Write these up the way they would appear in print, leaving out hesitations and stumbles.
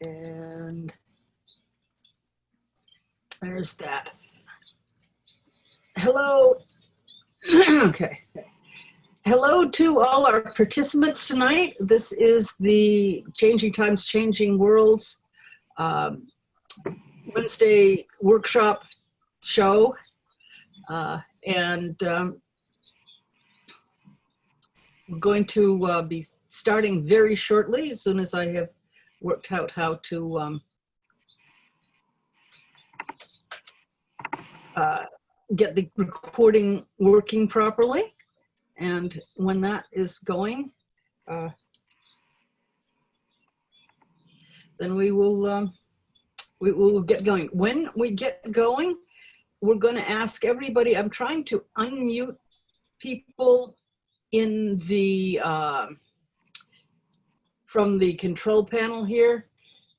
And there's that. Hello. Okay. Hello to all our participants tonight. This is the Changing Times, Changing Worlds Wednesday workshop show. We're going to be starting very shortly as soon as I have worked out how to get the recording working properly. And when that is going, then we will get going. When we get going, we're going to ask everybody. I'm trying to unmute people in the from the control panel here,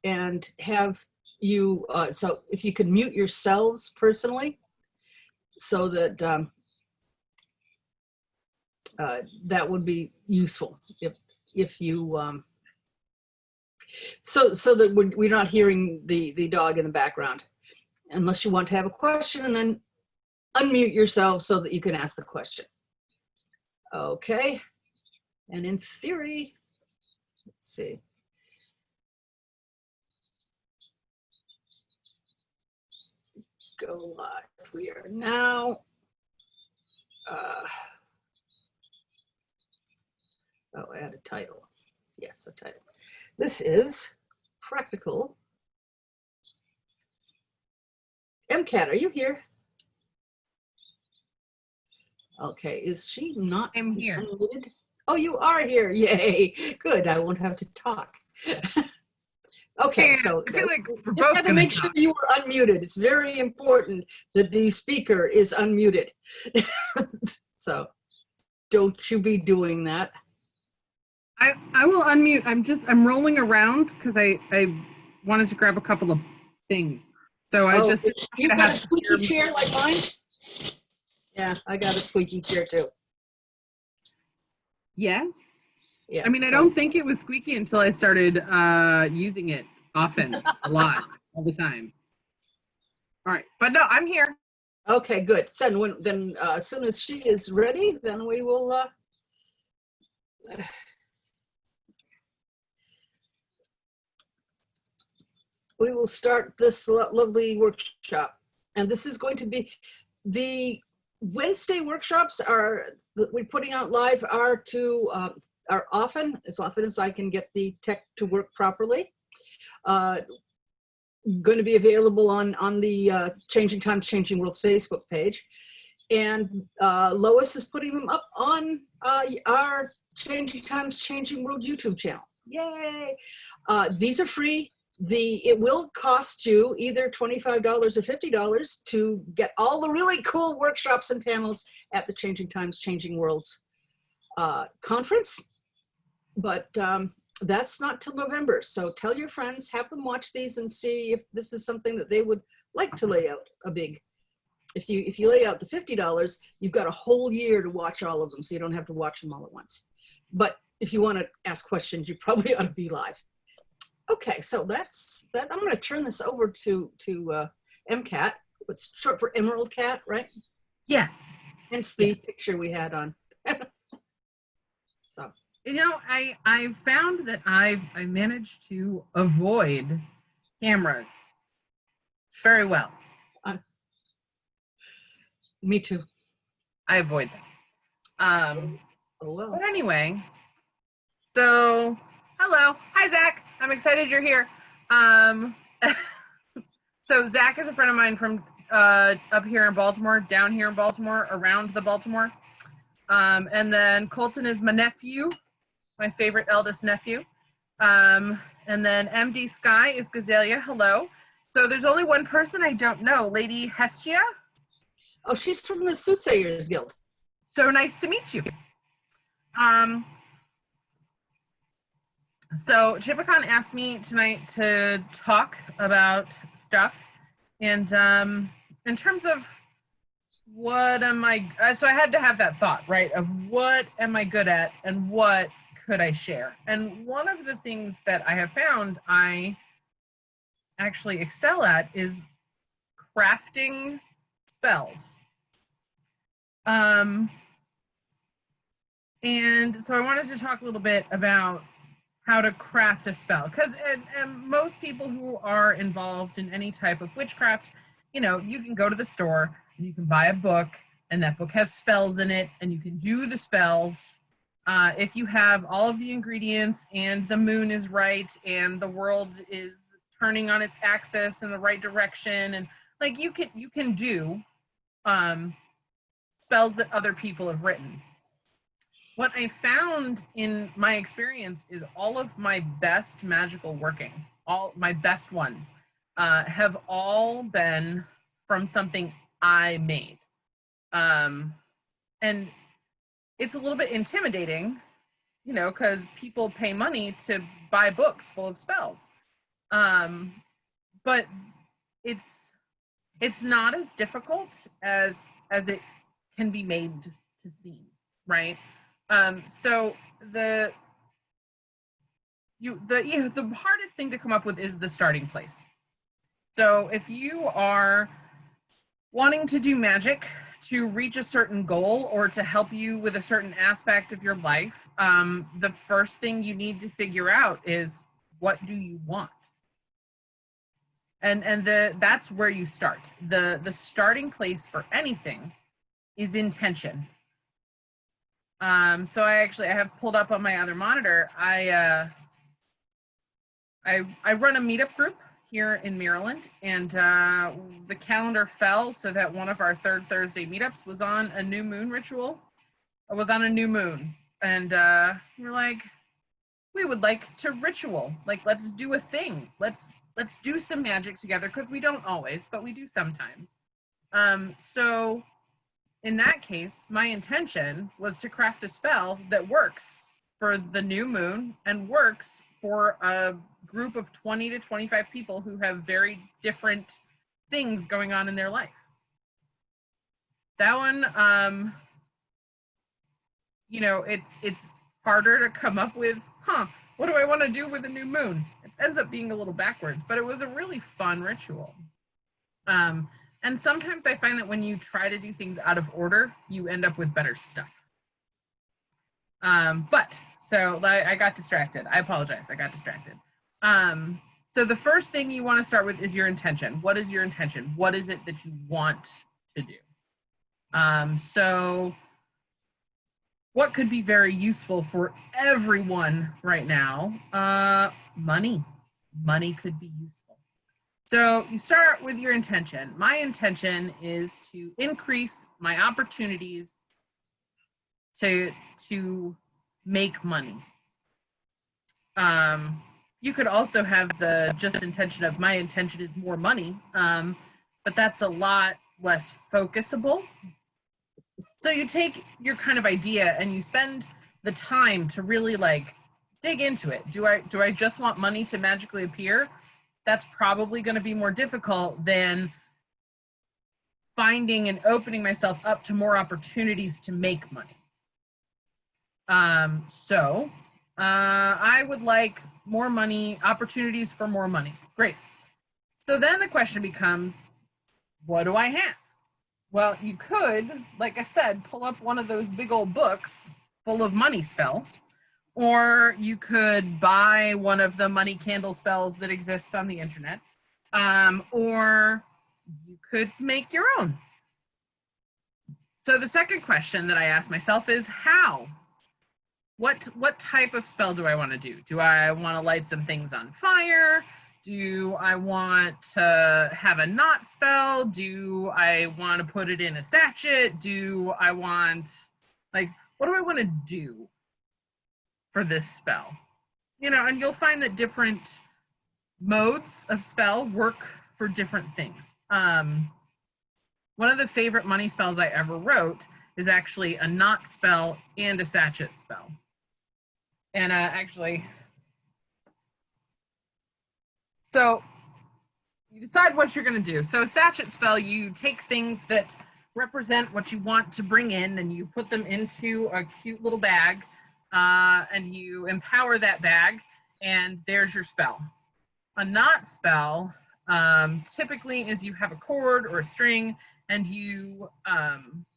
and have you. So if you could mute yourselves personally, so that that would be useful if you so that we're not hearing the dog in the background, unless you want to have a question, and then unmute yourself so that you can ask the question. Okay, and in theory, let's see. Go live. We are now. Oh, add a title. Yes, a title. This is Practical EmKat. Are you here? Okay, is she not? I'm here. Unmuted? Oh, you are here. Yay. Good. I won't have to talk. Okay, so I feel like we're just both have to make sure you are unmuted. It's very important that the speaker is unmuted. So don't you be doing that. I will unmute. I'm rolling around because I wanted to grab a couple of things. So I just you got a squeaky chair like mine? Yeah, I got a squeaky chair too. Yes. Yeah. I mean, I don't think it was squeaky until I started using it often, a lot, all the time. All right, but no, I'm here. Okay, good. So then as soon as she is ready, then we will start this lovely workshop. And this is going to be the Wednesday workshops we're putting out live are often as I can get the tech to work properly. Going to be available on the Changing Times, Changing Worlds Facebook page. And Lois is putting them up on our Changing Times, Changing World YouTube channel. Yay! These are free. It will cost you either $25 or $50 to get all the really cool workshops and panels at the Changing Times, Changing Worlds conference. But that's not till November. So tell your friends, have them watch these and see if this is something that they would like to lay out a big. If you lay out the $50, you've got a whole year to watch all of them, so you don't have to watch them all at once. But if you want to ask questions, you probably ought to be live. Okay, so that's that. I'm going to turn this over to EmKat. It's short for Emerald Cat, right? Yes. Hence the picture we had on. So. You know, I found that I managed to avoid cameras very well. Me too. I avoid them. Oh well. But anyway, so hello, hi Zach. I'm excited you're here. So Zach is a friend of mine from up here in Baltimore, down here in Baltimore, around the Baltimore. And then Colton is my nephew, my favorite eldest nephew. And then MD Sky is Gazelia. Hello. So there's only one person I don't know, Lady Hestia. Oh, she's from the Soothsayers Guild. So nice to meet you. So Chipicon asked me tonight to talk about stuff, and in terms of what am I, so I had to have that thought, right, of what am I good at and what could I share. And one of the things that I have found I actually excel at is crafting spells. And so I wanted to talk a little bit about how to craft a spell, because most people who are involved in any type of witchcraft, you know, you can go to the store and you can buy a book, and that book has spells in it, and you can do the spells. If you have all of the ingredients and the moon is right and the world is turning on its axis in the right direction, and like you can do spells that other people have written. What I found in my experience is all of my best magical working, all my best ones, have all been from something I made. And it's a little bit intimidating, you know, because people pay money to buy books full of spells. But it's not as difficult as it can be made to seem, right? So the hardest thing to come up with is the starting place. So if you are wanting to do magic to reach a certain goal or to help you with a certain aspect of your life, the first thing you need to figure out is, what do you want? And that's where you start. The starting place for anything is intention. So I have pulled up on my other monitor. I run a meetup group here in Maryland, and the calendar fell so that one of our third Thursday meetups was on a new moon ritual. It was on a new moon, and we're like, we would like to ritual. Like, let's do a thing. Let's do some magic together, because we don't always, but we do sometimes. So in that case, my intention was to craft a spell that works for the new moon and works for a group of 20 to 25 people who have very different things going on in their life. That one, you know, it's harder to come up with, what do I want to do with a new moon? It ends up being a little backwards, but it was a really fun ritual. And sometimes I find that when you try to do things out of order, you end up with better stuff. So I got distracted. I apologize, I got distracted. So the first thing you want to start with is your intention. What is your intention? What is it that you want to do? So what could be very useful for everyone right now? Money. Money could be useful. So you start with your intention. My intention is to increase my opportunities to make money. You could also have the just intention of, my intention is more money, but that's a lot less focusable. So you take your kind of idea and you spend the time to really like dig into it. Do I just want money to magically appear? That's probably going to be more difficult than finding and opening myself up to more opportunities to make money. So I would like more money, opportunities for more money. Great. So then the question becomes, what do I have? Well, you could, like I said, pull up one of those big old books full of money spells, or you could buy one of the money candle spells that exists on the internet, or you could make your own. So the second question that I ask myself is, how? What type of spell do I want to do? Do I want to light some things on fire? Do I want to have a knot spell? Do I want to put it in a sachet? Do I want, like, what do I want to do for this spell? You know, and you'll find that different modes of spell work for different things. One of the favorite money spells I ever wrote is actually a knot spell and a sachet spell. And actually, so you decide what you're going to do. So a sachet spell, you take things that represent what you want to bring in and you put them into a cute little bag, and you empower that bag, and there's your spell. A knot spell Typically is you have a cord or a string and you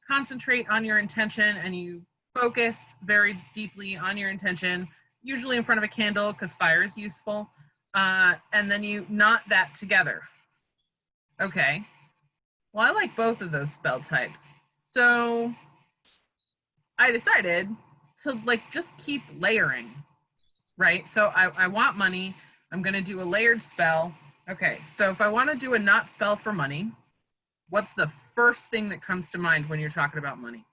concentrate on your intention and you focus very deeply on your intention, usually in front of a candle because fire is useful, and then you knot that together. Okay, well, I like both of those spell types. So I decided to like just keep layering, right? So I want money. I'm going to do a layered spell. Okay, so if I want to do a knot spell for money, what's the first thing that comes to mind when you're talking about money?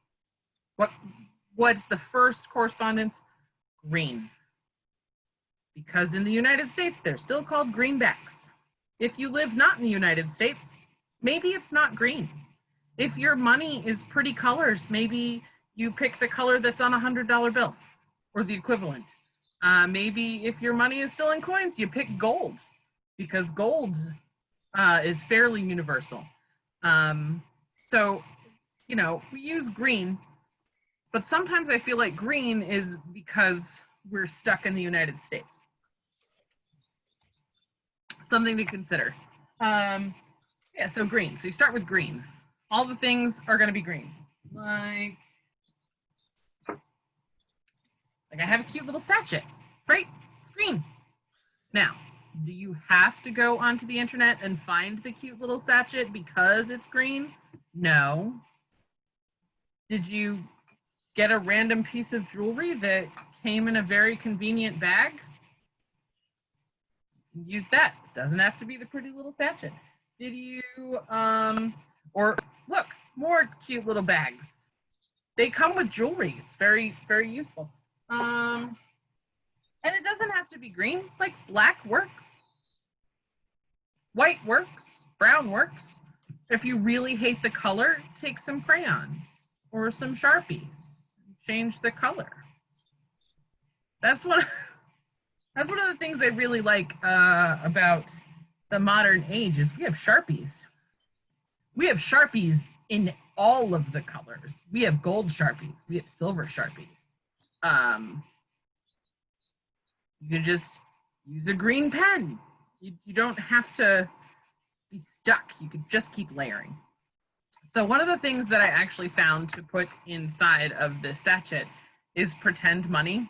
What's the first correspondence? Green. Because in the United States, they're still called greenbacks. If you live not in the United States, maybe it's not green. If your money is pretty colors, maybe you pick the color that's on a $100 bill or the equivalent. Maybe if your money is still in coins, you pick gold because gold is fairly universal. So, you know, we use green, but sometimes I feel like green is because we're stuck in the United States. Something to consider. Yeah, so green. So you start with green. All the things are going to be green. Like I have a cute little sachet. Great, it's green. Now, do you have to go onto the internet and find the cute little sachet because it's green? No. Did you get a random piece of jewelry that came in a very convenient bag? Use that. It doesn't have to be the pretty little sachet. Did you, or look, more cute little bags. They come with jewelry. It's very, very useful. And it doesn't have to be green. Like black works. White works. Brown works. If you really hate the color, take some crayons or some Sharpies. Change the color. That's one of the things I really like about the modern age is we have Sharpies. We have Sharpies in all of the colors. We have gold Sharpies. We have silver Sharpies. You can just use a green pen. You don't have to be stuck. You could just keep layering. So one of the things that I actually found to put inside of this sachet is pretend money.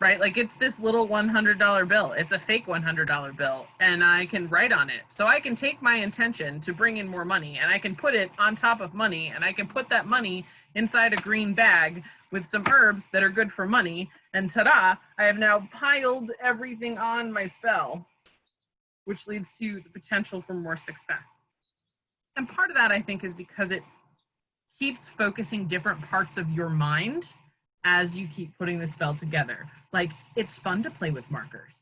Right? Like it's this little $100 bill. It's a fake $100 bill and I can write on it. So I can take my intention to bring in more money and I can put it on top of money and I can put that money inside a green bag with some herbs that are good for money. And ta-da, I have now piled everything on my spell, which leads to the potential for more success. And part of that I think is because it keeps focusing different parts of your mind as you keep putting the spell together. Like, it's fun to play with markers.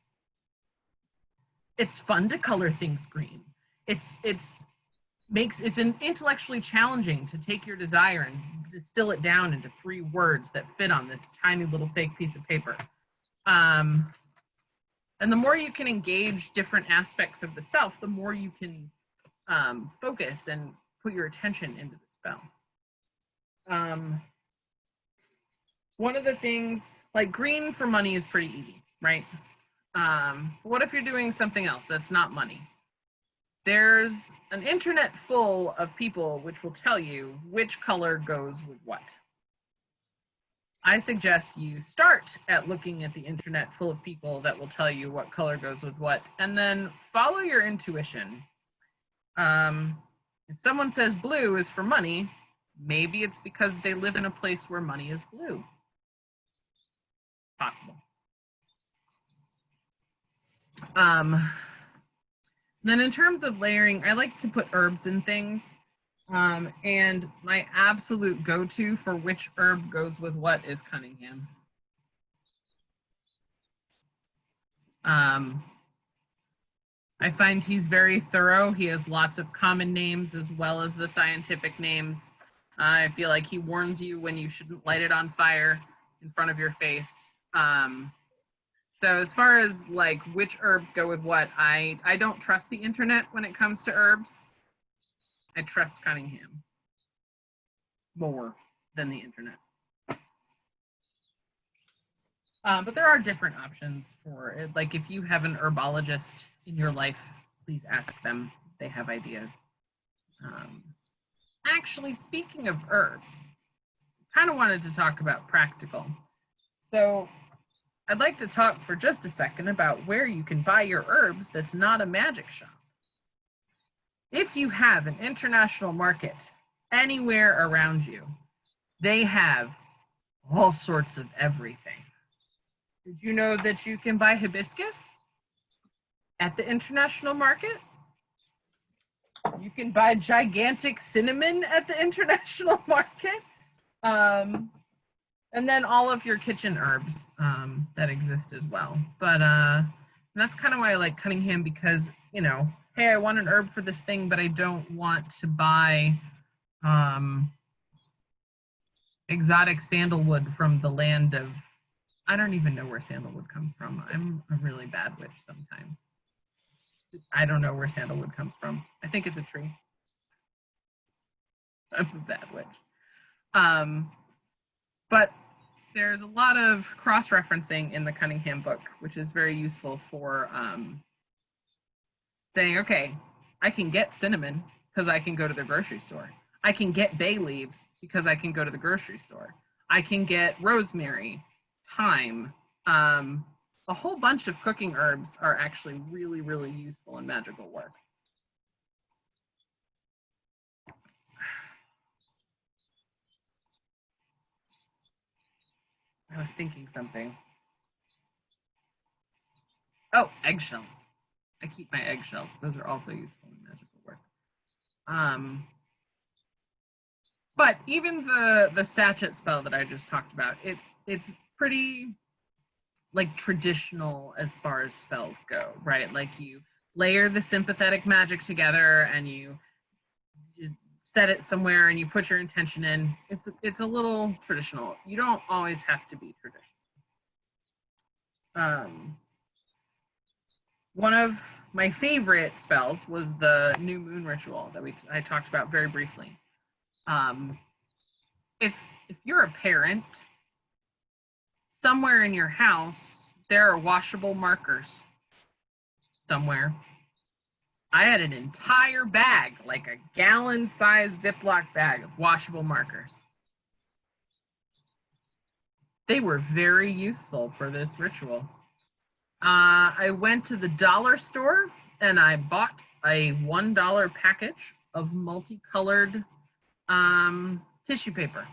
It's fun to color things green. It's intellectually challenging to take your desire and distill it down into 3 words that fit on this tiny little fake piece of paper. And the more you can engage different aspects of the self, the more you can focus and put your attention into the spell. One of the things, like green for money is pretty easy, right? What if you're doing something else that's not money? There's an internet full of people which will tell you which color goes with what. I suggest you start at looking at the internet full of people that will tell you what color goes with what, and then follow your intuition. If someone says blue is for money, maybe it's because they live in a place where money is blue. Possible. Then in terms of layering, I like to put herbs in things. And my absolute go-to for which herb goes with what is Cunningham. I find he's very thorough. He has lots of common names as well as the scientific names. I feel like he warns you when you shouldn't light it on fire in front of your face. So as far as like which herbs go with what, I don't trust the internet when it comes to herbs. I trust Cunningham more than the internet. But there are different options for it. Like if you have an herbologist in your life, please ask them. They have ideas. Actually, speaking of herbs, kind of wanted to talk about practical. So I'd like to talk for just a second about where you can buy your herbs that's not a magic shop. If you have an international market anywhere around you, they have all sorts of everything. Did you know that you can buy hibiscus at the international market? You can buy gigantic cinnamon at the international market. And then all of your kitchen herbs that exist as well. But that's kind of why I like Cunningham, because, you know, hey, I want an herb for this thing, but I don't want to buy exotic sandalwood from the land of, I don't even know where sandalwood comes from. I'm a really bad witch sometimes. I don't know where sandalwood comes from. I think it's a tree. I'm a bad witch. But there's a lot of cross-referencing in the Cunningham book, which is very useful for saying, okay, I can get cinnamon because I can go to the grocery store. I can get bay leaves because I can go to the grocery store. I can get rosemary, thyme. A whole bunch of cooking herbs are actually really, really useful in magical work. I was thinking something. Oh, eggshells. I keep my eggshells. Those are also useful in magical work. But even the sachet spell that I just talked about, it's pretty like traditional as far as spells go, right? Like you layer the sympathetic magic together and you set it somewhere and you put your intention in. It's a little traditional. You don't always have to be traditional. One of my favorite spells was the new moon ritual that I talked about very briefly. If you're a parent, somewhere in your house, there are washable markers somewhere. I had an entire bag, like a gallon-sized Ziploc bag of washable markers. They were very useful for this ritual. I went to the dollar store and I bought a $1 package of multicolored tissue paper.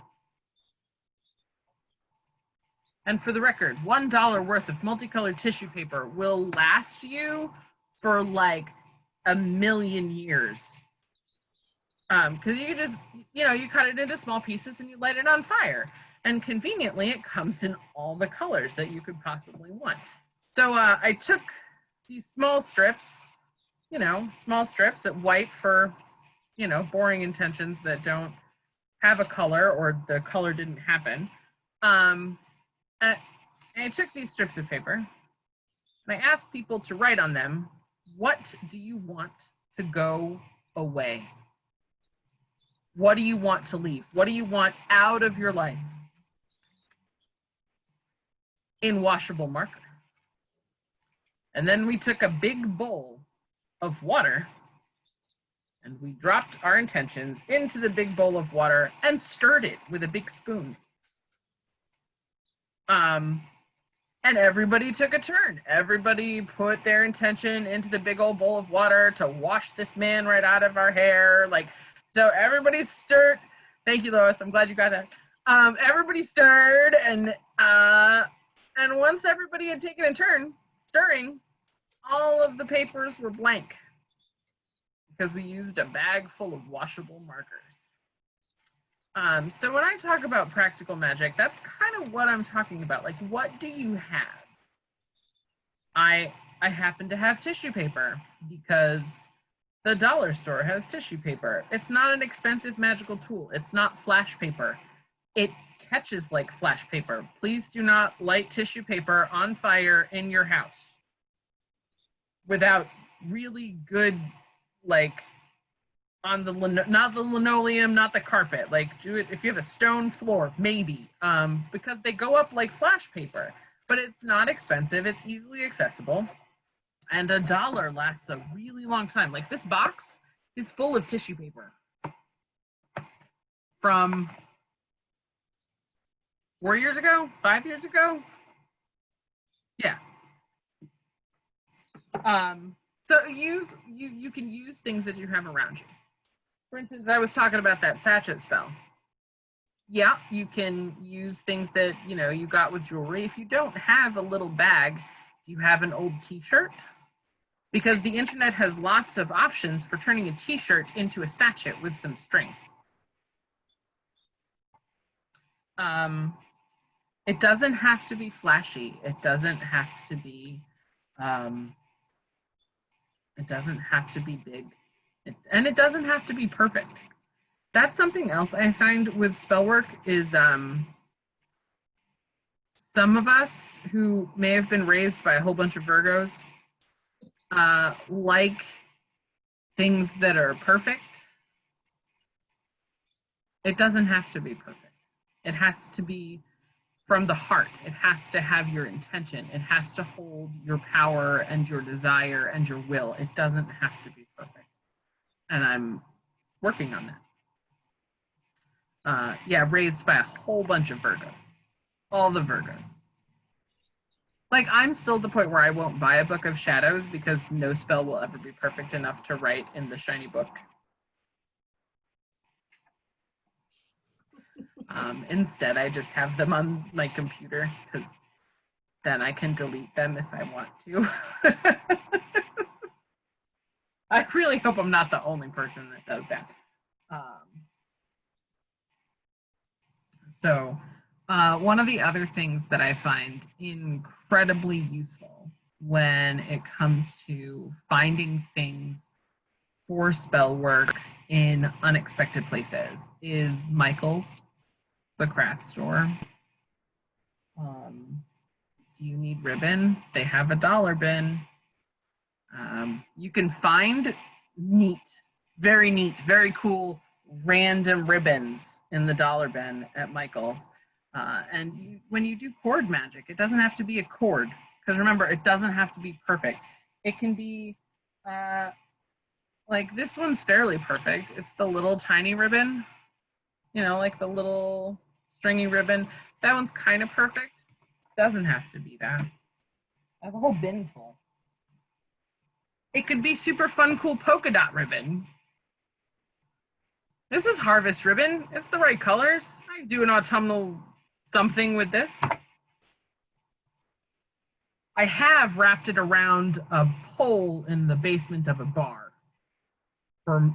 And for the record, $1 worth of multicolored tissue paper will last you for like a million years. Because you just, you cut it into small pieces and you light it on fire. And conveniently, it comes in all the colors that you could possibly want. So I took these small strips, at white for, boring intentions that don't have a color or the color didn't happen. And I took these strips of paper and I asked people to write on them, what do you want to go away? What do you want to leave? What do you want out of your life? In washable marker. And then we took a big bowl of water and we dropped our intentions into the big bowl of water and stirred it with a big spoon. And everybody took a turn. Everybody put their intention into the big old bowl of water to wash this man right out of our hair. So everybody stirred. Thank you, Lois. I'm glad you got that. Everybody stirred, and once everybody had taken a turn stirring, all of the papers were blank because we used a bag full of washable markers. So when I talk about practical magic, that's kind of what I'm talking about. Like, what do you have? I happen to have tissue paper because the dollar store has tissue paper. It's not an expensive magical tool. It's not flash paper. It catches like flash paper. Please do not light tissue paper on fire in your house without really good, on the not the linoleum, not the carpet. Do it if you have a stone floor, maybe, because they go up like flash paper. But it's not expensive. It's easily accessible. And $1 lasts a really long time. Like this box is full of tissue paper from 4 years ago, 5 years ago. Yeah. So you can use things that you have around you. For instance, I was talking about that sachet spell. Yeah, you can use things that, you know, you got with jewelry. If you don't have a little bag, do you have an old t-shirt? Because the internet has lots of options for turning a t-shirt into a sachet with some string. It doesn't have to be flashy. It doesn't have to be, it doesn't have to be big. And it doesn't have to be perfect. That's something else I find with spell work is some of us who may have been raised by a whole bunch of Virgos like things that are perfect. It doesn't have to be perfect. It has to be from the heart. It has to have your intention. It has to hold your power and your desire and your will. It doesn't have to be perfect. And I'm working on that. Yeah, raised by a whole bunch of Virgos. All the Virgos. Like, I'm still at the point where I won't buy a book of shadows because no spell will ever be perfect enough to write in the shiny book. Instead, I just have them on my computer because then I can delete them if I want to. I really hope I'm not the only person that does that. One of the other things that I find incredibly useful when it comes to finding things for spell work in unexpected places is Michael's, the craft store. Do you need ribbon? They have a $1 bin. You can find neat, very cool, random ribbons in the $1 bin at Michael's. And when you do cord magic, it doesn't have to be a cord, because remember, it doesn't have to be perfect. It can be, like this one's fairly perfect. It's the little tiny ribbon, you know, like the little stringy ribbon. That one's kind of perfect. Doesn't have to be that. I have a whole bin full. It could be super fun, cool polka dot ribbon. This is harvest ribbon. It's the right colors. I do an autumnal something with this. I have wrapped it around a pole in the basement of a bar for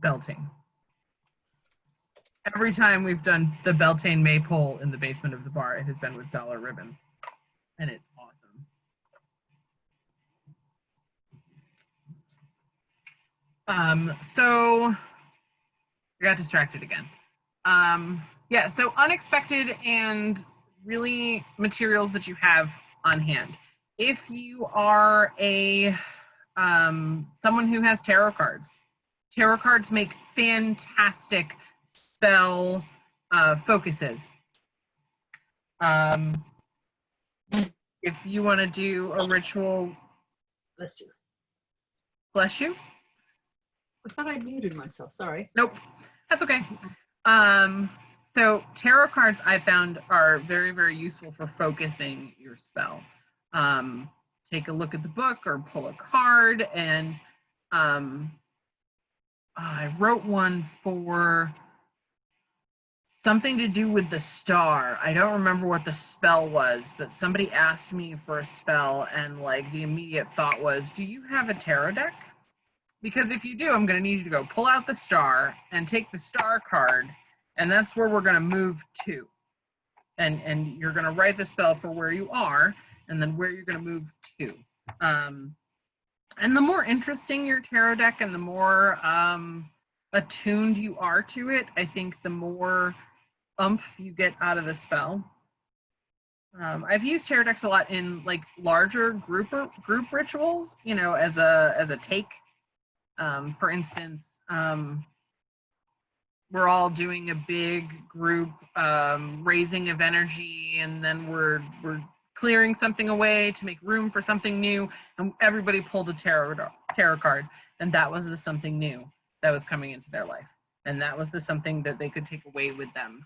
Beltane. Every time we've done the Beltane maypole in the basement of the bar, it has been with $1 ribbons, and it's awesome. So I got distracted again. Yeah, so unexpected and really materials that you have on hand. If you are a someone who has tarot cards make fantastic spell focuses. If you want to do a ritual, Bless you. Bless you. I thought I'd muted myself. Sorry. Nope, that's okay. So tarot cards I found are very useful for focusing your spell. Take a look at the book or pull a card, and I wrote one for something to do with the star. I don't remember what the spell was, but somebody asked me for a spell, and like the immediate thought was, do you have a tarot deck? Because if you do, I'm going to need you to go pull out the star and take the star card, and that's where we're going to move to. And you're going to write the spell for where you are, and then where you're going to move to. And the more interesting your tarot deck and the more attuned you are to it, I think the more oomph you get out of the spell. I've used tarot decks a lot in like larger group rituals, you know, as a take. For instance, we're all doing a big group raising of energy, and then we're clearing something away to make room for something new, and everybody pulled a tarot card, and that was the something new that was coming into their life, and that was the something that they could take away with them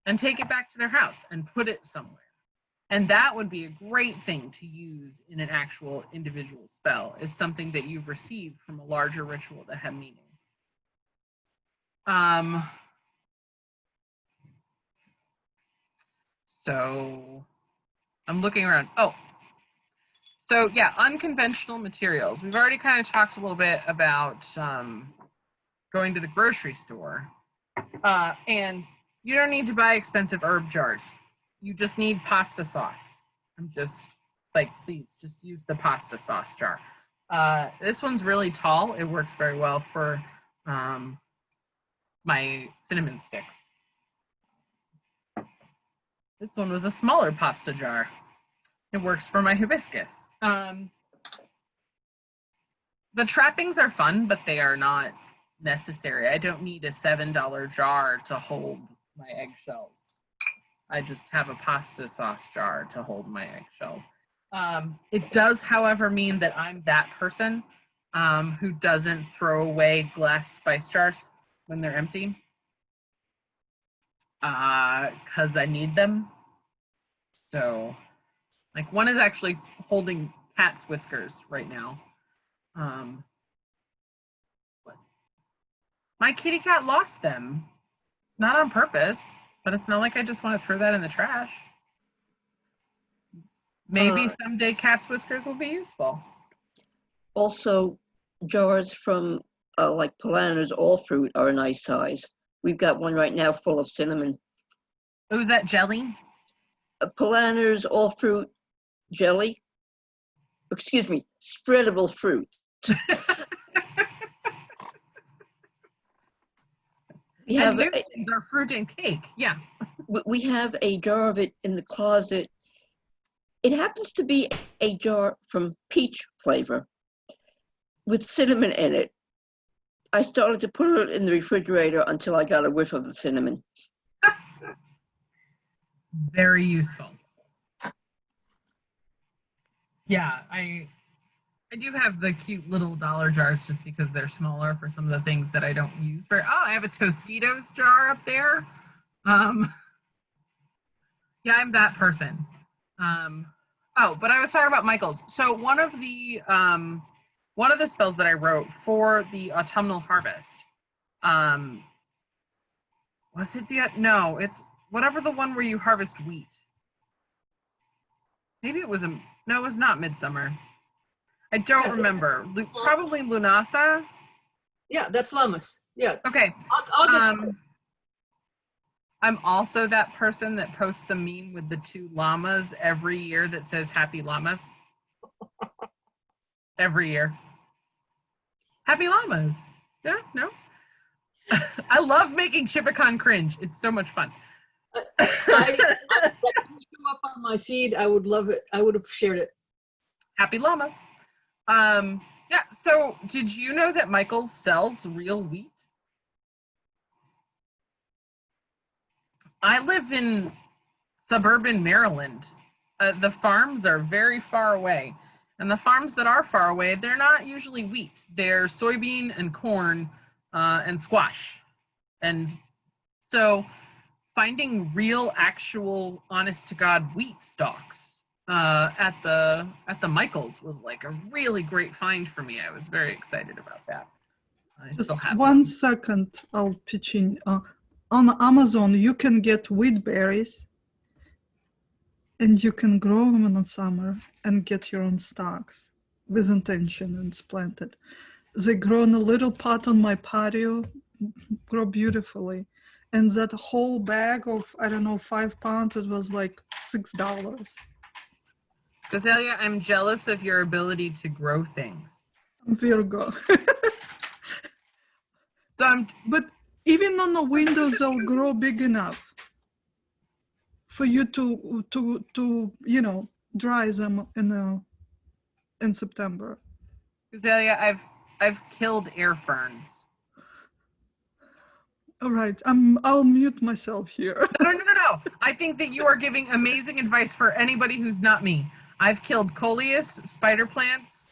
and take it back to their house and put it somewhere. And that would be a great thing to use in an actual individual spell, is something that you've received from a larger ritual that had meaning. So I'm looking around. Oh, so yeah, unconventional materials. We've already kind of talked a little bit about going to the grocery store. And you don't need to buy expensive herb jars. You just need pasta sauce. I'm just like, please just use the pasta sauce jar. This one's really tall. It works very well for my cinnamon sticks. This one was a smaller pasta jar. It works for my hibiscus. The trappings are fun, but they are not necessary. I don't need a $7 jar to hold my eggshells. I just have a pasta sauce jar to hold my eggshells. It does, however, mean that I'm that person who doesn't throw away glass spice jars when they're empty, because I need them. So, like, one is actually holding cat's whiskers right now. My kitty cat lost them, not on purpose, but it's not like I just want to throw that in the trash. Maybe someday cat's whiskers will be useful. Also, jars from like Polana's All Fruit are a nice size. We've got one right now full of cinnamon. Oh, is that jelly? Polana's All Fruit jelly. Excuse me, spreadable fruit. We have things are fruit and cake. Yeah. We have a jar of it in the closet. It happens to be a jar from peach flavor with cinnamon in it. I started to put it in the refrigerator until I got a whiff of the cinnamon. Very useful. Yeah, I do have the cute little dollar jars just because they're smaller for some of the things that I don't use. Oh, I have a Tostitos jar up there. Yeah, I'm that person. Oh, but I was talking about Michael's. So one of the spells that I wrote for the autumnal harvest, was it no, it's whatever the one where you harvest wheat. Maybe it was no, it was not Midsummer. I don't remember. Probably Lunasa. Yeah, that's Lammas. Yeah. Okay. August. I'm also that person that posts the meme with the two llamas every year that says Happy Llamas. Every year. Happy Llamas. Yeah, no. I love making Chipicon cringe. It's so much fun. If you show up on my feed, I would love it. I would have shared it. Happy Llamas. Yeah, so did you know that Michael's sells real wheat? I live in suburban Maryland. The farms are very far away. And the farms that are far away, they're not usually wheat. They're soybean and corn and squash. And so finding real, actual, honest-to-God wheat stalks at the Michaels was like a really great find for me. I was very excited about that. I Just still have 1 them. second, I'll pitch in. On Amazon, you can get wheat berries, and you can grow them in the summer and get your own stalks with intention, and it's planted. They grow in a little pot on my patio, grow beautifully. And that whole bag of, I don't know, 5 pounds, it was like $6. Gazelle, I'm jealous of your ability to grow things. Virgo. So But even on the windows, they'll grow big enough for you to dry them in September. Gazelle, I've killed air ferns. All right, I'll mute myself here. No. I think that you are giving amazing advice for anybody who's not me. I've killed coleus, spider plants,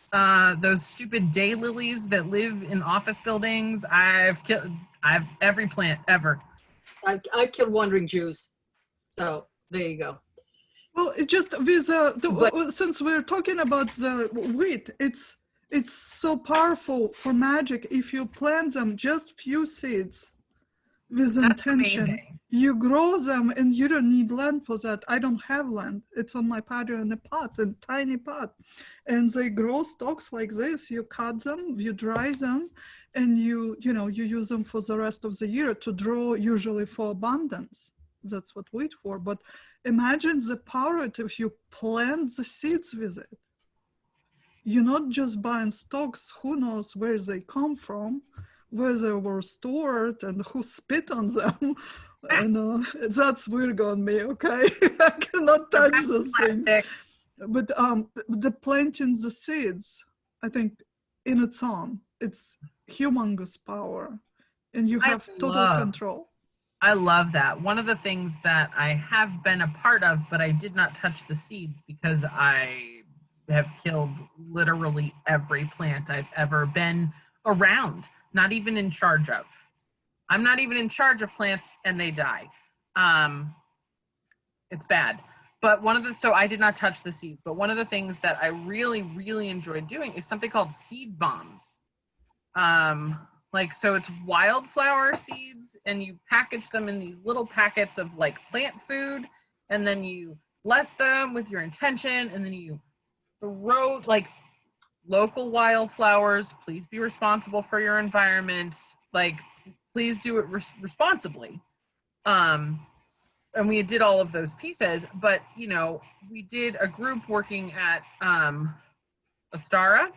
those stupid daylilies that live in office buildings. I've every plant ever. I killed wandering Jews. So there you go. Well, it just with But- since we're talking about the wheat, it's so powerful for magic. If you plant them, just few seeds with That's intention, amazing. you grow them, and you don't need land for that. I don't have land. It's on my patio in a pot, a tiny pot, and they grow stalks like this. You cut them, you dry them, and you use them for the rest of the year to draw, usually for abundance. That's what wheat for. But imagine the power if you plant the seeds with it. You're not just buying stocks. Who knows where they come from, where they were stored, and who spit on them. And that's weird on me, okay? I cannot touch those things. But the planting the seeds, I think, in its own, it's humongous power. And you have total control. I love that. One of the things that I have been a part of, but I did not touch the seeds because I have killed literally every plant I've ever been around, not even in charge of. I'm not even in charge of plants and they die. It's bad. But so I did not touch the seeds, but one of the things that I really, really enjoyed doing is something called seed bombs. So it's wildflower seeds, and you package them in these little packets of like plant food, and then you bless them with your intention, and then you throw like local wildflowers. Please be responsible for your environment. Like, please do it responsibly. And we did all of those pieces, but we did a group working at Astara,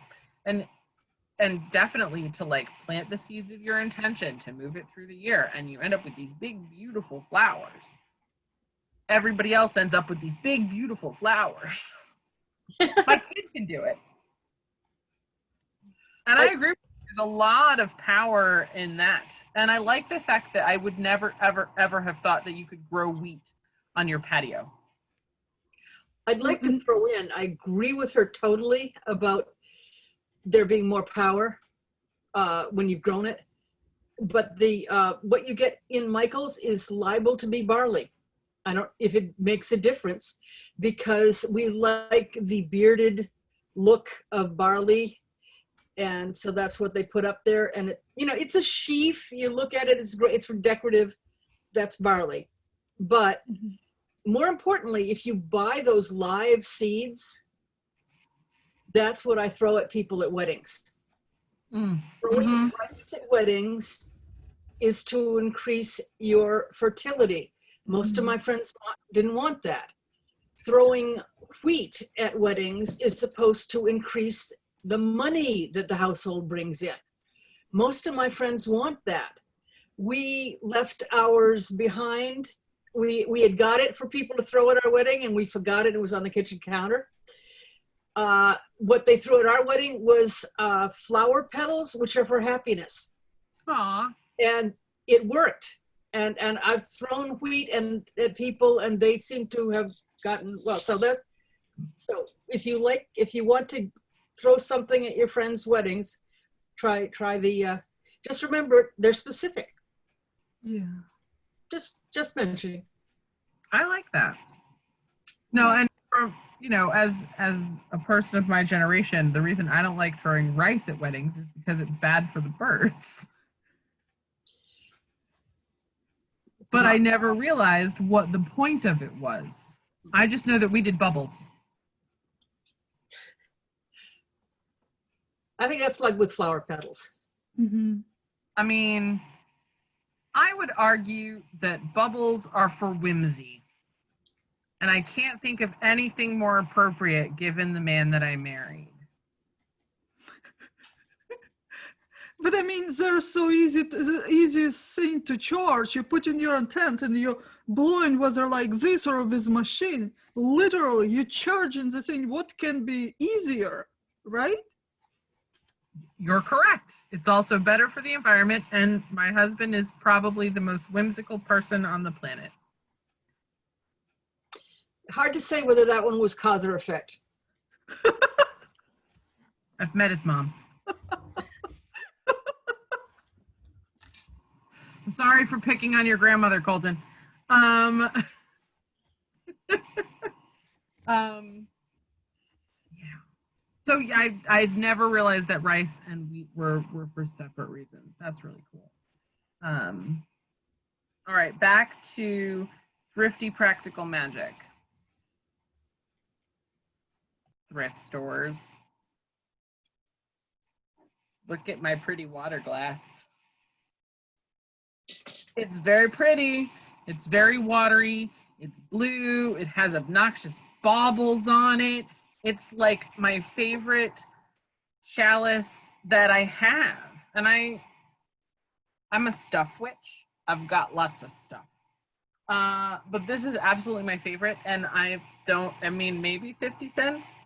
and definitely to like plant the seeds of your intention to move it through the year, and you end up with these big beautiful flowers. Everybody else ends up with these big beautiful flowers. My kid can do it. And I agree with you. There's a lot of power in that. And I like the fact that I would never, ever, ever have thought that you could grow wheat on your patio. I'd like to throw in, I agree with her totally about there being more power when you've grown it. But what you get in Michael's is liable to be barley. I don't, if it makes a difference, because we like the bearded look of barley. And so that's what they put up there. And it's a sheaf. You look at it, it's great. It's for decorative. That's barley. But more importantly, if you buy those live seeds, that's what I throw at people at weddings. Throwing rice at weddings is to increase your fertility. Most of my friends didn't want that. Throwing wheat at weddings is supposed to increase the money that the household brings in. Most of my friends want that. We left ours behind. We had got it for people to throw at our wedding, and we forgot it. It was on the kitchen counter. What they threw at our wedding was flower petals, which are for happiness. Aww. And it worked. And I've thrown wheat at people, and they seem to have gotten well. So if you want to throw something at your friends' weddings, try the. Just remember, they're specific. Yeah. Just mentioning. I like that. No, and as a person of my generation, the reason I don't like throwing rice at weddings is because it's bad for the birds. But I never realized what the point of it was. I just know that we did bubbles. I think that's like with flower petals. I mean, I would argue that bubbles are for whimsy. And I can't think of anything more appropriate given the man that I married. But I mean, they're so easy, the easiest thing to charge. You put in your intent and you're blowing whether like this or this machine. Literally, you're charging the thing. What can be easier, right? You're correct. It's also better for the environment, and my husband is probably the most whimsical person on the planet. hard to say whether that one was cause or effect. I've met his mom. I'm sorry for picking on your grandmother, Colton. Yeah. So yeah, I'd never realized that rice and wheat were for separate reasons. That's really cool. All right, back to thrifty practical magic. Thrift stores. Look at my pretty water glass. It's very pretty. It's very watery. It's blue. It has obnoxious baubles on it. It's like my favorite chalice that I have. And I'm a stuff witch. I've got lots of stuff. But this is absolutely my favorite. And I mean, maybe 50 cents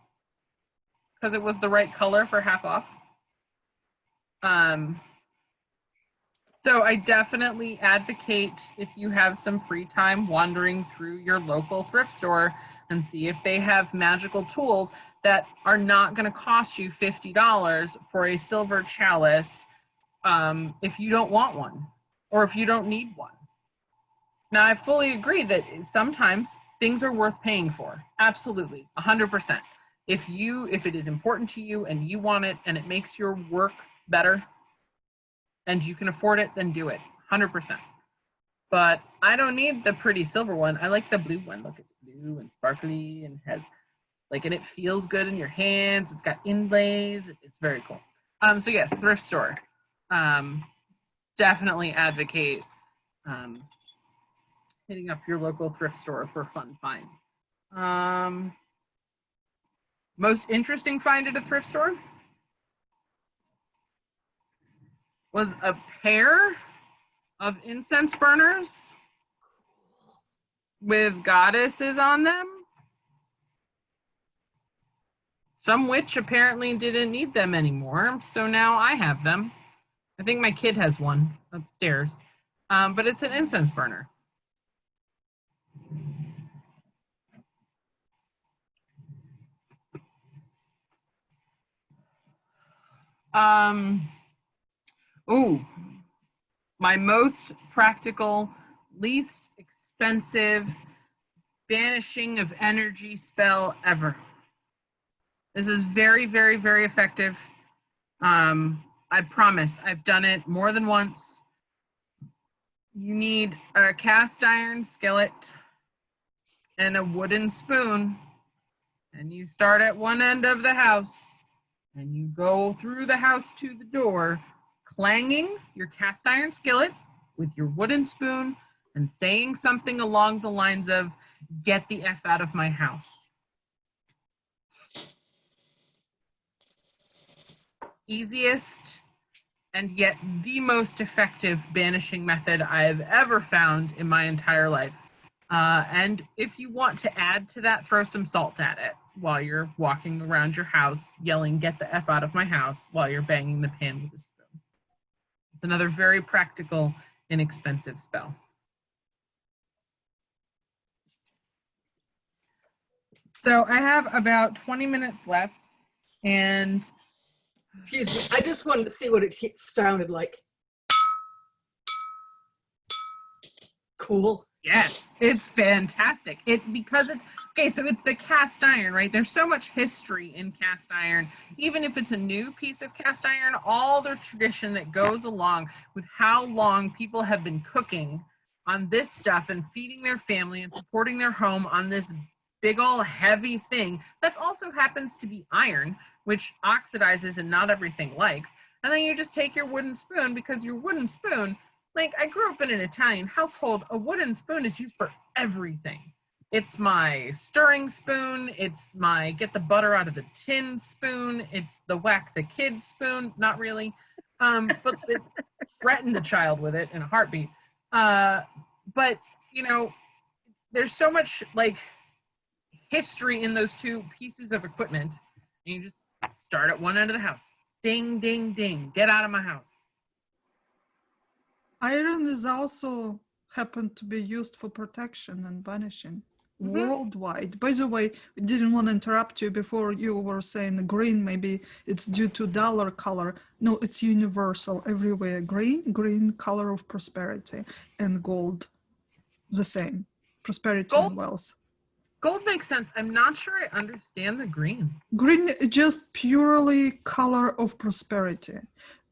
because it was the right color for half off. So I definitely advocate if you have some free time wandering through your local thrift store and see if they have magical tools that are not going to cost you $50 for a silver chalice if you don't want one or if you don't need one. Now, I fully agree that sometimes things are worth paying for. Absolutely, 100%. If it is important to you and you want it and it makes your work better, and you can afford it, then do it, 100%. But I don't need the pretty silver one. I like the blue one. Look, it's blue and sparkly and has and it feels good in your hands. It's got inlays. It's very cool. So yes, thrift store. Definitely advocate hitting up your local thrift store for fun finds. Most interesting find at a thrift store was a pair of incense burners with goddesses on them. Some witch apparently didn't need them anymore, so now I have them. I think my kid has one upstairs, but it's an incense burner. Ooh, my most practical, least expensive banishing of energy spell ever. This is very, very, very effective. I promise, I've done it more than once. You need a cast iron skillet and a wooden spoon, and you start at one end of the house, and you go through the house to the door, clanging your cast iron skillet with your wooden spoon and saying something along the lines of, "Get the F out of my house." Easiest and yet the most effective banishing method I've ever found in my entire life. And if you want to add to that, throw some salt at it while you're walking around your house yelling, "Get the F out of my house," while you're banging the pan with a spoon. It's another very practical, inexpensive spell. So I have about 20 minutes left, and Excuse me, I just wanted to see what it sounded like. Cool. yes, it's fantastic. It's because it's, okay, so it's the cast iron, right? There's so much history in cast iron. Even if it's a new piece of cast iron, all the tradition that goes along with how long people have been cooking on this stuff and feeding their family and supporting their home on this big old heavy thing that also happens to be iron, which oxidizes and not everything likes. And then you just take your wooden spoon, because your wooden spoon, like, I grew up in an Italian household, a wooden spoon is used for everything. It's my stirring spoon, it's my get the butter out of the tin spoon, it's the whack the kid spoon, not really, but it threatened the child with it in a heartbeat. But, you know, there's so much, like, history in those two pieces of equipment, and you just start at one end of the house. Ding, ding, ding. Get out of my house. Iron is also happened to be used for protection and banishing, worldwide. By the way, I didn't want to interrupt you before. You were saying the green, maybe it's due to dollar color. No, it's universal everywhere. Green color of prosperity, and gold, the same, prosperity and wealth. Gold makes sense. I'm not sure I understand the green. Green is just purely color of prosperity.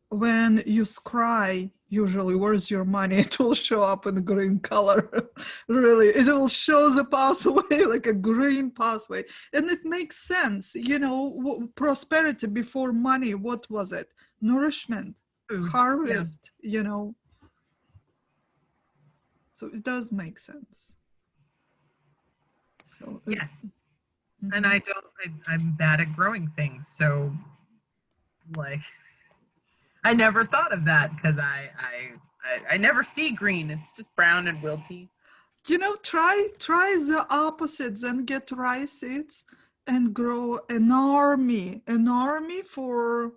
When you scry, usually, where's your money? It will show up in green color. Really, it will show the pathway, like a green pathway. And it makes sense. You know, prosperity before money, what was it? Nourishment, harvest, you know. So it does make sense. So yes. And I'm bad at growing things. So like, I never thought of that because I never see green. It's just brown and wilty. You know, try the opposites and get rice seeds and grow an army for,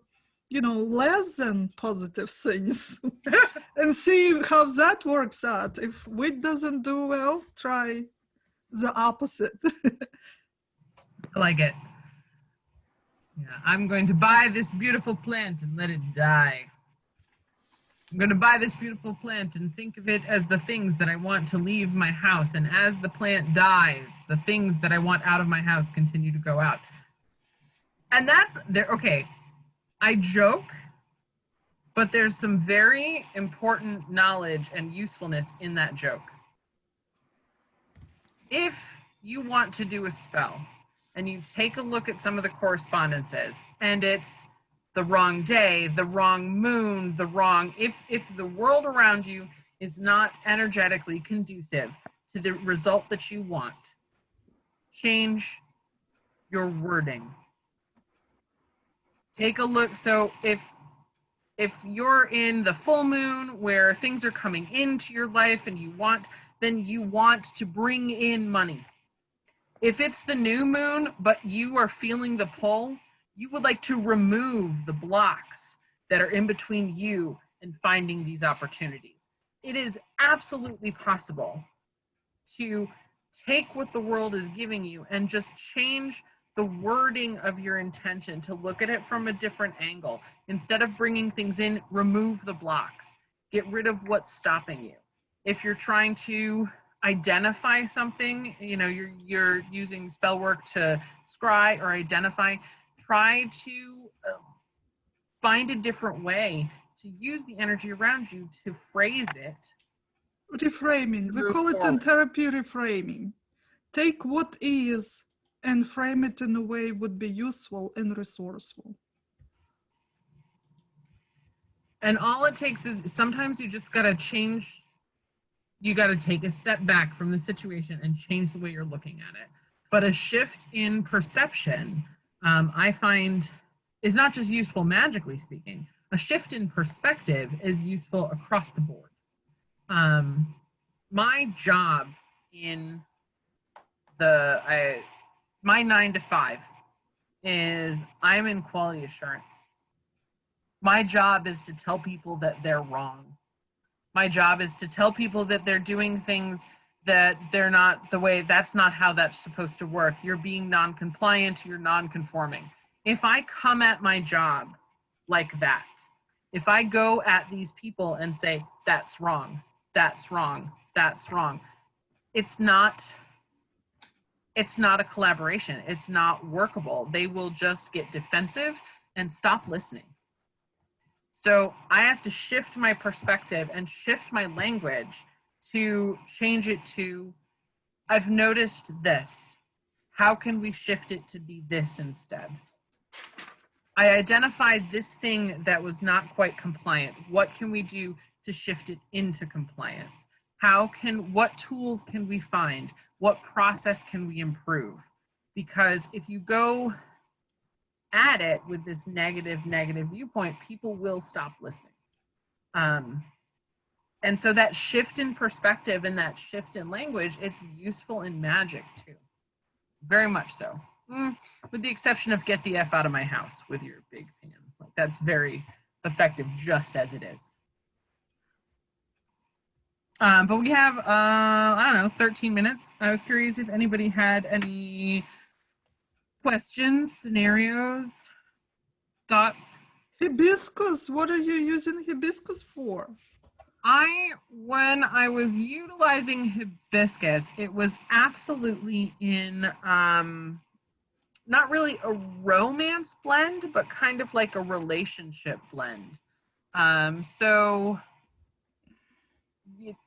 you know, less than positive things and see how that works out. If wheat doesn't do well, try the opposite. I like it. Yeah, I'm going to buy this beautiful plant and let it die. I'm going to buy this beautiful plant and think of it as the things that I want to leave my house. And as the plant dies, the things that I want out of my house continue to go out. And that's there. Okay, I joke, but there's some very important knowledge and usefulness in that joke. If you want to do a spell and you take a look at some of the correspondences and it's the wrong day, the wrong moon, if the world around you is not energetically conducive to the result that you want, change your wording. Take a look. So if you're in the full moon where things are coming into your life and then you want to bring in money. If it's the new moon, but you are feeling the pull, you would like to remove the blocks that are in between you and finding these opportunities. It is absolutely possible to take what the world is giving you and just change the wording of your intention to look at it from a different angle. Instead of bringing things in, remove the blocks. Get rid of what's stopping you. If you're trying to identify something, you know, you're using spell work to scry or identify, try to find a different way to use the energy around you to phrase it. Reframing. We call it in therapy reframing. Take what is and frame it in a way would be useful and resourceful. And all it takes is sometimes you just got to change. You got to take a step back from the situation and change the way you're looking at it. But a shift in perception, I find, is not just useful magically speaking. A shift in perspective is useful across the board. My job in my 9 to 5 is I'm in quality assurance. My job is to tell people that they're wrong. My job is to tell people that they're doing things that they're not the way, that's not how that's supposed to work. You're being non-compliant, you're non-conforming. If I come at my job like that, if I go at these people and say, that's wrong, that's wrong, that's wrong, it's not a collaboration. It's not workable. They will just get defensive and stop listening. So I have to shift my perspective and shift my language to change it to, I've noticed this. How can we shift it to be this instead? I identified this thing that was not quite compliant. What can we do to shift it into compliance? What tools can we find? What process can we improve? Because if you go at it with this negative viewpoint, people will stop listening. And so that shift in perspective and that shift in language, it's useful in magic too. Very much so. With the exception of get the F out of my house with your big pan. That's very effective just as it is. But we have, I don't know, 13 minutes. I was curious if anybody had any questions, scenarios, thoughts. Hibiscus, what are you using hibiscus for? When I was utilizing hibiscus, it was absolutely in, not really a romance blend, but kind of like a relationship blend. So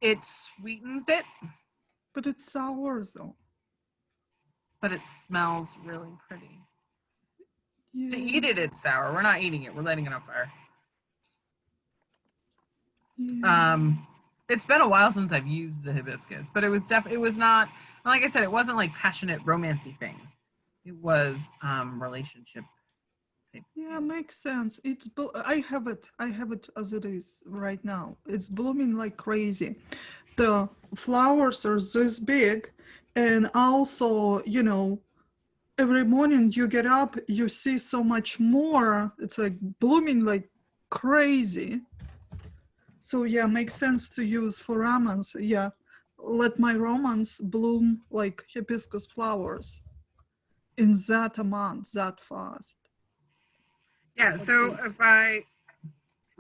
it sweetens it, But it's sour though. but it smells really pretty. Yeah. To eat it, it's sour. We're not eating it. We're letting it on fire. Yeah. It's been a while since I've used the hibiscus, but it was not, like I said, it wasn't like passionate romancy things. It was relationship. Yeah, makes sense. I have it as it is right now. It's blooming like crazy. The flowers are this big, and also, you know, every morning you get up, you see so much more. It's like blooming like crazy. So yeah, makes sense to use for romance. Yeah, let my romance bloom like hibiscus flowers in that amount, that fast. Yeah, so if I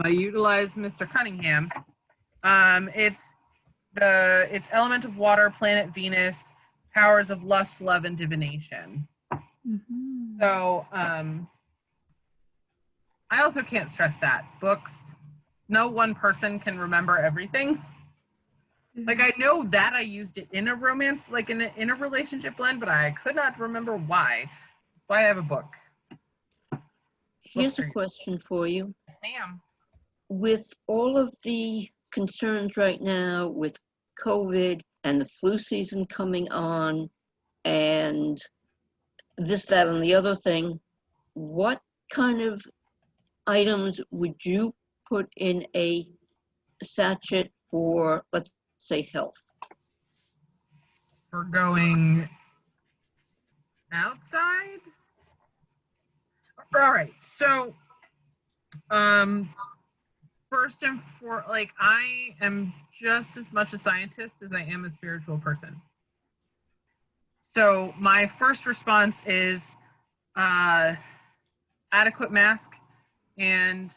utilize Mr. Cunningham, it's element of water, planet Venus, powers of lust, love, and divination. Mm-hmm. So I also can't stress that books, no one person can remember everything. Like I know that I used it in a romance, like in a relationship blend, but I could not remember why. That's why I have a book. Here's a question for you. Yes, ma'am. With all of the concerns right now with COVID and the flu season coming on and this, that, and the other thing, what kind of items would you put in a sachet for, let's say, health? For going outside? All right. So first and foremost, like I am just as much a scientist as I am a spiritual person. So my first response is adequate mask and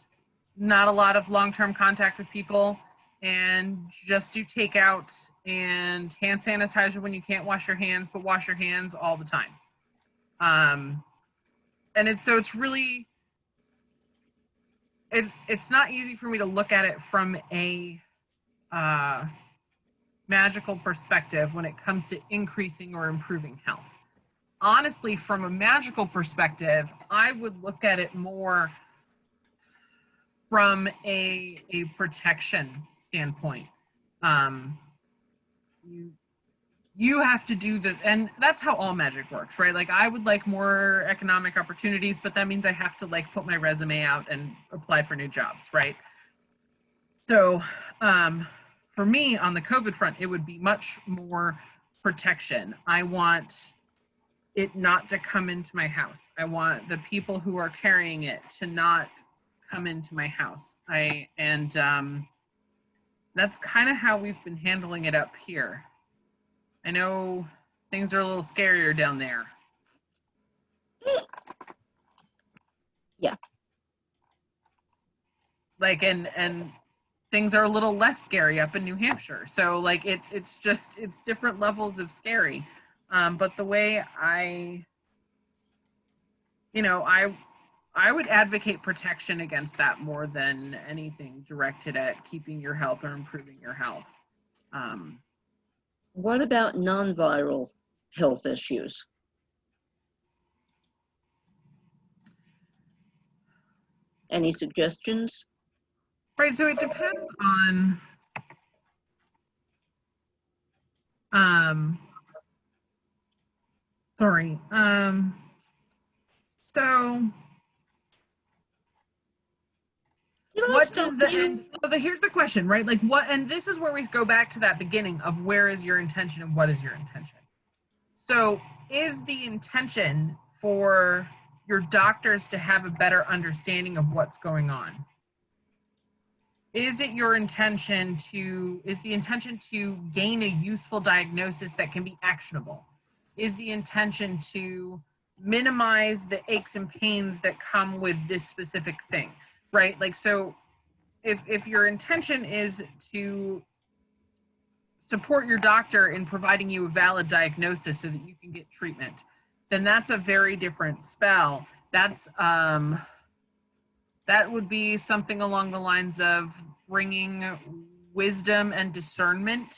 not a lot of long-term contact with people, and just do takeout and hand sanitizer when you can't wash your hands, but wash your hands all the time. And it's really, it's not easy for me to look at it from a magical perspective when it comes to increasing or improving health. Honestly, from a magical perspective, I would look at it more from a protection standpoint. You have to do the, and that's how all magic works, right? Like I would like more economic opportunities, but that means I have to like put my resume out and apply for new jobs, right? So for me on the COVID front, it would be much more protection. I want it not to come into my house. I want the people who are carrying it to not come into my house. That's kind of how we've been handling it up here. I know things are a little scarier down there. Yeah. Like and things are a little less scary up in New Hampshire. So like it's different levels of scary. But the way I would advocate protection against that more than anything directed at keeping your health or improving your health. What about non-viral health issues? Any suggestions? Right, so it depends on so what does here's the question, right? Like what, and this is where we go back to that beginning of where is your intention and what is your intention. So is the intention for your doctors to have a better understanding of what's going on? is the intention to gain a useful diagnosis that can be actionable? Is the intention to minimize the aches and pains that come with this specific thing, right? Like, so if your intention is to support your doctor in providing you a valid diagnosis so that you can get treatment, then that's a very different spell. That's that would be something along the lines of bringing wisdom and discernment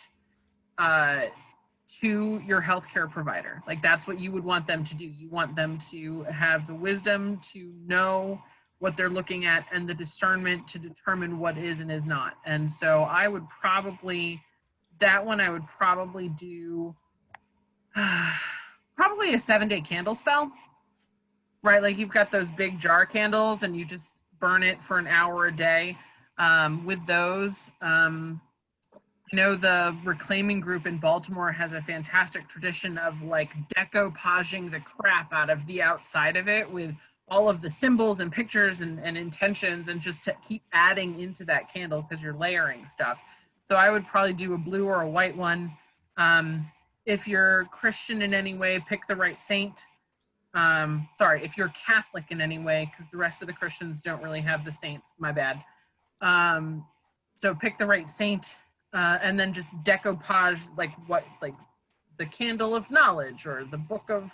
to your healthcare provider. Like, that's what you would want them to do. You want them to have the wisdom to know what they're looking at and the discernment to determine what is and is not. And so I would probably, that one I would probably do probably a 7-day candle spell, right? Like, you've got those big jar candles and you just burn it for an hour a day. With those, I know the Reclaiming group in Baltimore has a fantastic tradition of like decoupaging the crap out of the outside of it with all of the symbols and pictures and intentions, and just to keep adding into that candle because you're layering stuff. So I would probably do a blue or a white one. If you're Christian in any way, pick the right saint. Sorry, if you're Catholic in any way, because the rest of the Christians don't really have the saints, my bad. So pick the right saint, and then just decoupage like the candle of knowledge or the book of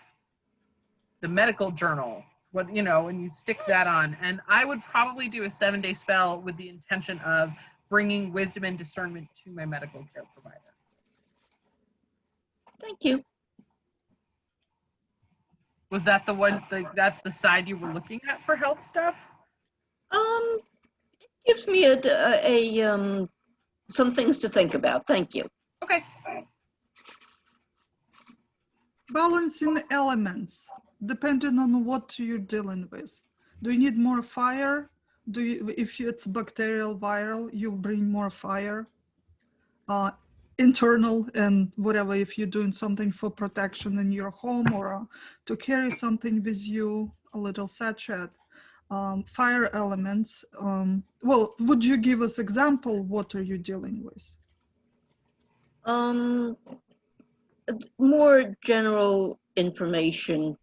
the medical journal, what, you know, and you stick that on. And I would probably do a 7-day spell with the intention of bringing wisdom and discernment to my medical care provider. Thank you. Was that the one, that's the side you were looking at for health stuff? It gives me some things to think about. Thank you. Okay. Balancing elements, depending on what you're dealing with. Do you need more fire? If it's bacterial, viral, you bring more fire. Internal and whatever, if you're doing something for protection in your home or to carry something with you, a little sachet. Fire elements. Well, would you give us example? What are you dealing with? More general information.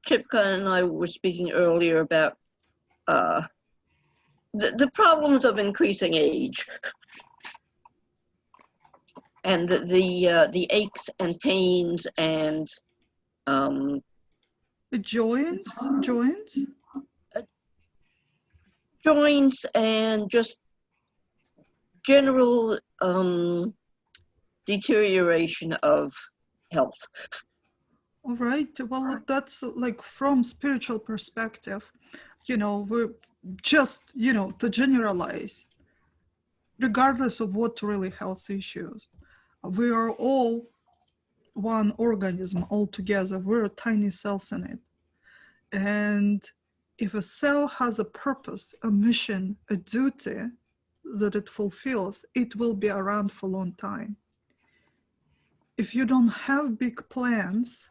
Chipka and I were speaking earlier about the problems of increasing age, and the aches and pains and Joints and just general deterioration of health. All right. Well, that's like from spiritual perspective, you know, we're just, you know, to generalize, regardless of what really health issues, we are all one organism all together. We're tiny cells in it. And if a cell has a purpose, a mission, a duty that it fulfills, it will be around for a long time. If you don't have big plans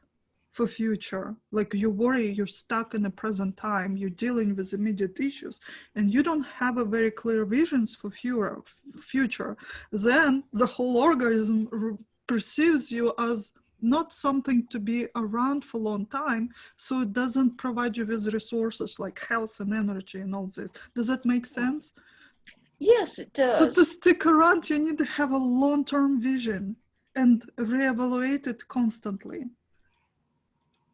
for future, like you worry, you're stuck in the present time, you're dealing with immediate issues, and you don't have a very clear visions for future, then the whole organism perceives you as not something to be around for a long time, so it doesn't provide you with resources like health and energy and all this. Does that make sense? Yes, it does. So to stick around, you need to have a long-term vision and reevaluate it constantly.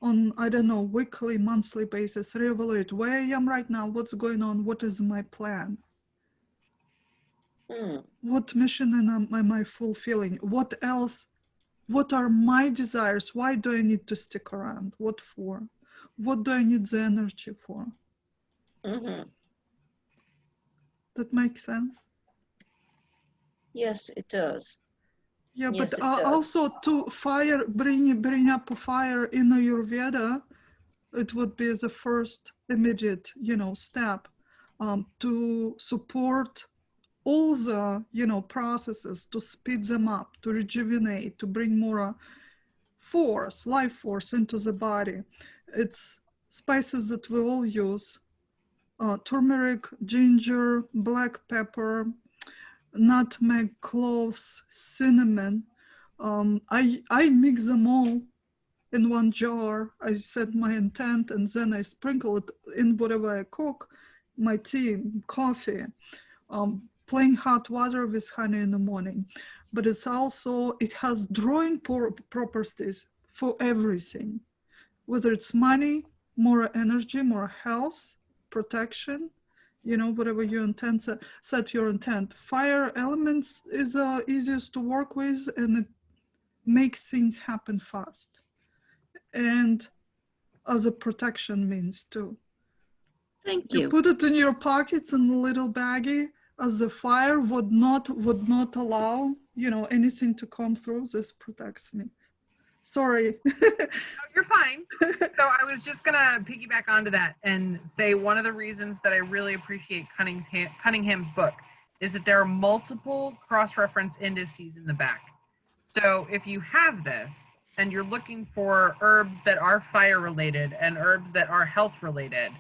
On, I don't know, weekly, monthly basis, reevaluate where I am right now, what's going on, what is my plan? What mission am I fulfilling? What else? What are my desires? Why do I need to stick around? What for? What do I need the energy for? That makes sense? Yes, it does. Yeah, Yes, but it does. also to fire, bring up a fire in Ayurveda, it would be the first immediate, you know, step to support all the, you know, processes, to speed them up, to rejuvenate, to bring more force, life force into the body. It's spices that we all use turmeric, ginger, black pepper, nutmeg, cloves, cinnamon. I mix them all in one jar. I set my intent, and then I sprinkle it in whatever I cook, my tea, coffee, plain hot water with honey in the morning. But it's also, it has drawing properties for everything, whether it's money, more energy, more health, protection, whatever you intend, set your intent. Fire elements is easiest to work with, and it makes things happen fast. And as a protection means too. Thank You you. put it in your pockets in a little baggie, as the fire would not allow, anything to come through. This protects me. Sorry. No, you're fine. So I was just gonna piggyback onto that and say one of the reasons that I really appreciate Cunningham's book is that there are multiple cross-reference indices in the back. So if you have this and you're looking for herbs that are fire related and herbs that are health related,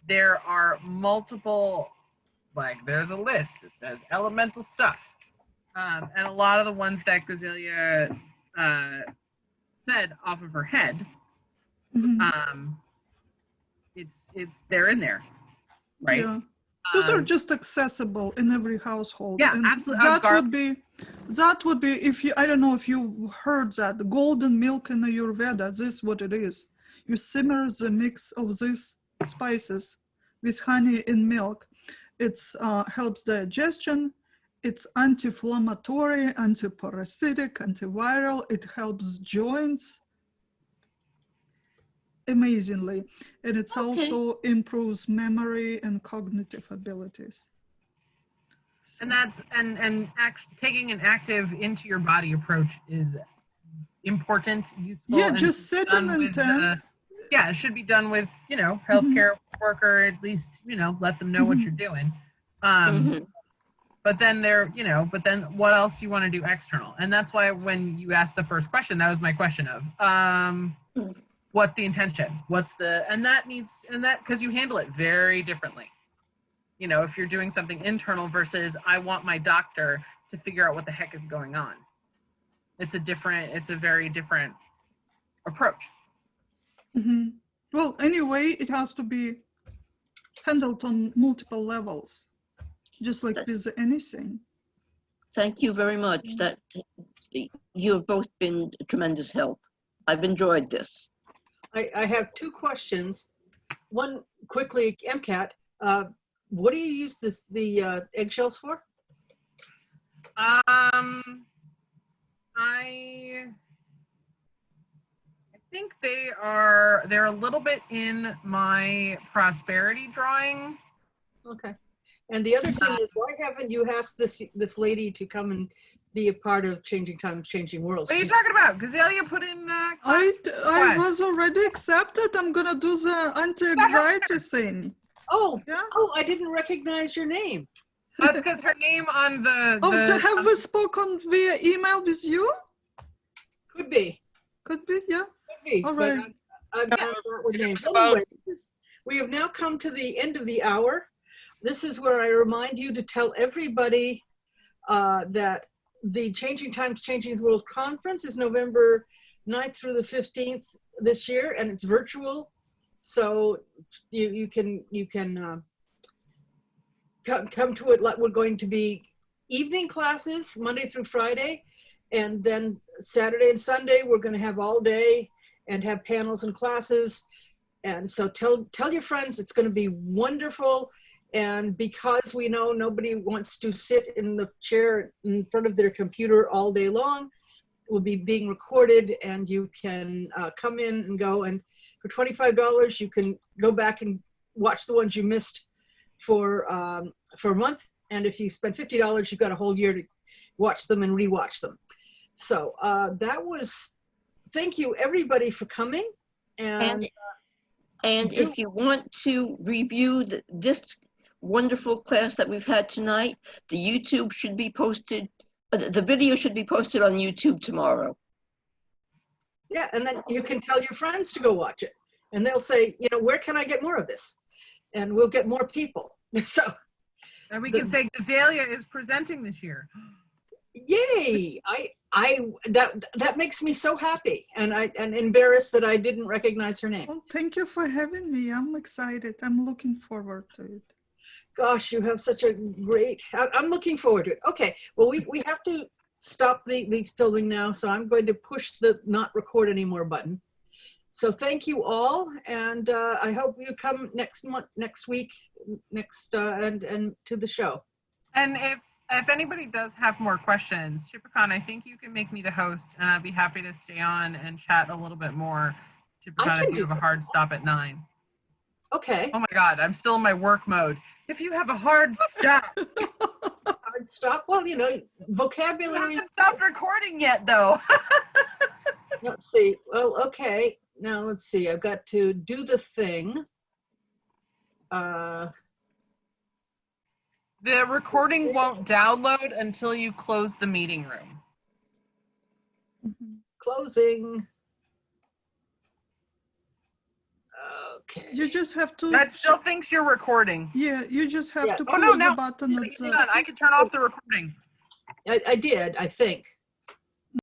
there are multiple, like there's a list that says elemental stuff. And a lot of the ones that Gozelia said off of her head, Mhm. it's they're in there, right? Yeah. Those are just accessible in every household. Yeah, and absolutely. That would be, if you, I don't know if you heard that, the golden milk in Ayurveda, this is what it is. You simmer the mix of these spices with honey in milk. It's helps digestion. It's anti-inflammatory, anti-parasitic, antiviral. It helps joints amazingly. And it's also improves memory and cognitive abilities. So, And that's taking an active into your body approach is important, useful. yeah, and just set an intent. Yeah, it should be done with, healthcare worker, at least, let them know what you're doing. But then but then what else do you want to do external? And that's why when you asked the first question, that was my question of, what's the intention? Because you handle it very differently. If you're doing something internal versus I want my doctor to figure out what the heck is going on. It's a very different approach. Well, anyway, it has to be handled on multiple levels, just like with anything. Thank you very much. That you've both been a tremendous help. I've enjoyed this. I have two questions. One quickly, EmKat, what do you use the eggshells for? I think they're a little bit in my prosperity drawing. Okay. And the other thing is, why haven't you asked this lady to come and be a part of Changing Times, Changing Worlds? What are you talking about? Gozelia put in I was already accepted. I'm gonna do the anti-anxiety thing. Oh, yeah. Oh, I didn't recognize your name. That's because her name on Have we spoken via email with you? Could be. Could be, yeah. Could be. All but right. I'm not with names. Anyway, we have now come to the end of the hour. This is where I remind you to tell everybody that the Changing Times, Changing World Conference is November 9th through the 15th this year, and it's virtual. So you can come to it. We're going to be evening classes Monday through Friday, and then Saturday and Sunday we're going to have all day and have panels and classes. And so tell your friends, it's going to be wonderful. And because we know nobody wants to sit in the chair in front of their computer all day long, it will be being recorded, and you can come in and go. And for $25, you can go back and watch the ones you missed for a month. And if you spend $50, you've got a whole year to watch them and rewatch them. So thank you everybody for coming. And if you want to review this wonderful class that we've had tonight, the YouTube should be posted, the video should be posted on YouTube tomorrow. Yeah, and then you can tell your friends to go watch it, and they'll say, where can I get more of this? and we'll get more people. So, And we can say Azalea is presenting this year. yay! That makes me so happy, and embarrassed that I didn't recognize her name. Well, thank you for having me. I'm excited. I'm looking forward to it. Gosh, you have such a great. I'm looking forward to it. Okay, well, we have to stop the filming now, so I'm going to push the not record anymore button. So thank you all, and I hope you come next week, and to the show. And if anybody does have more questions, Chippercon, I think you can make me the host, and I'd be happy to stay on and chat a little bit more. Chippercon, if you have a hard stop at 9. Okay. Oh my God, I'm still in my work mode. If you have a hard stop. Hard stop. Well, you know, vocabulary. I haven't stopped recording yet, though. Let's see. Well, okay. Now let's see. I've got to do the thing. The recording won't download until you close the meeting room. Closing. Okay. You just have to. That still thinks you're recording. Yeah, you just have to Oh, push no, the no. button. Hang on, I can turn off the recording. I did, I think.